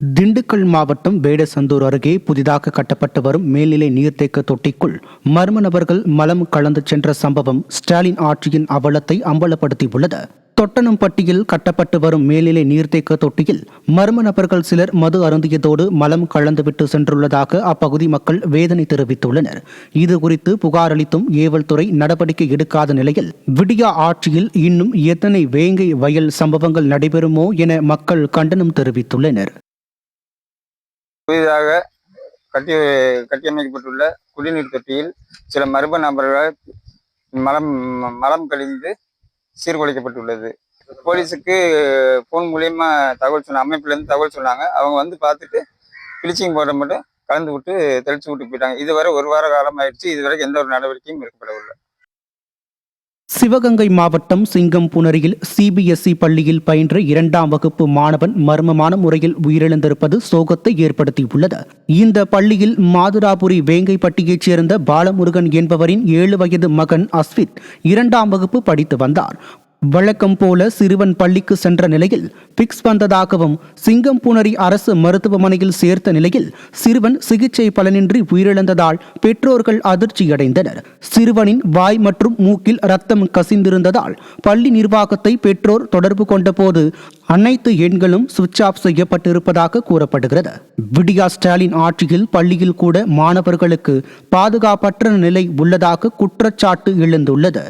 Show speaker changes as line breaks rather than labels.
திண்டுக்கல் மாவட்டம் வேடசந்தூர் அருகே புதிதாக கட்டப்பட்டு வரும் மேல்நிலை நீர்த்தேக்க தொட்டிக்குள் மர்ம நபர்கள் மலம் கலந்து சென்ற சம்பவம் ஸ்டாலின் ஆட்சியின் அவலத்தை அம்பலப்படுத்தியுள்ளது. தொட்டனம்பட்டியில் கட்டப்பட்டு வரும் மேல்நிலை நீர்த்தேக்க தொட்டியில் மர்ம நபர்கள் சிலர் மது அருந்தியதோடு மலம் கலந்துவிட்டு சென்றுள்ளதாக அப்பகுதி மக்கள் வேதனை தெரிவித்துள்ளனர். இதுகுறித்து புகார் அளித்தும் ஏவல் துறை நடவடிக்கை எடுக்காத நிலையில் விடியா ஆட்சியில் இன்னும் எத்தனை வேங்கை வயல் சம்பவங்கள் நடைபெறுமோ என மக்கள் கண்டனம் தெரிவித்துள்ளனர்.
புதிதாக கட்டியமைக்கப்பட்டுள்ள குடிநீர் தொட்டியில் சில மர்ம நபர்கள் மலம் கழிந்து சீர்குலைக்கப்பட்டுள்ளது. போலீஸுக்கு ஃபோன் மூலியமா தகவல் சொன்ன அமைப்பிலேருந்து தகவல் சொன்னாங்க. அவங்க வந்து பார்த்துட்டு பிளீச்சிங் பவுடர் மட்டும் கலந்து விட்டு தெளிச்சு விட்டு போயிட்டாங்க. இதுவரை ஒரு வார காலம் ஆயிடுச்சு. இதுவரைக்கும் எந்த ஒரு நடவடிக்கையும் எடுக்கப்படவில்லை.
சிவகங்கை மாவட்டம் சிங்கம்புணரியில் சிபிஎஸ்இ பள்ளியில் பயின்ற 2ஆம் வகுப்பு மாணவன் மர்மமான முறையில் உயிரிழந்திருப்பது சோகத்தை ஏற்படுத்தியுள்ளது. இந்த பள்ளியில் மாதுராபுரி வேங்கைப்பட்டியைச் சேர்ந்த பாலமுருகன் என்பவரின் 7 வயது மகன் அஸ்வித் 2ஆம் வகுப்பு படித்து வந்தார். வழக்கம் போல சிறுவன் பள்ளிக்கு சென்ற நிலையில் பிக்ஸ் வந்ததாகவும் சிங்கம்புணரி அரசு மருத்துவமனையில் சேர்த்த நிலையில் சிறுவன் சிகிச்சை பலனின்றி உயிரிழந்ததால் பெற்றோர்கள் அதிர்ச்சியடைந்தனர். சிறுவனின் வாய் மற்றும் மூக்கில் ரத்தம் கசிந்திருந்ததால் பள்ளி நிர்வாகத்தை பெற்றோர் தொடர்பு கொண்ட போது அனைத்து எண்களும் சுவிட்ச் ஆஃப் செய்யப்பட்டிருப்பதாக கூறப்படுகிறது. விடியா ஸ்டாலின் ஆட்சியில் பள்ளியில் கூட மாணவர்களுக்கு பாதுகாப்பற்ற நிலை உள்ளதாக குற்றச்சாட்டு எழுந்துள்ளது.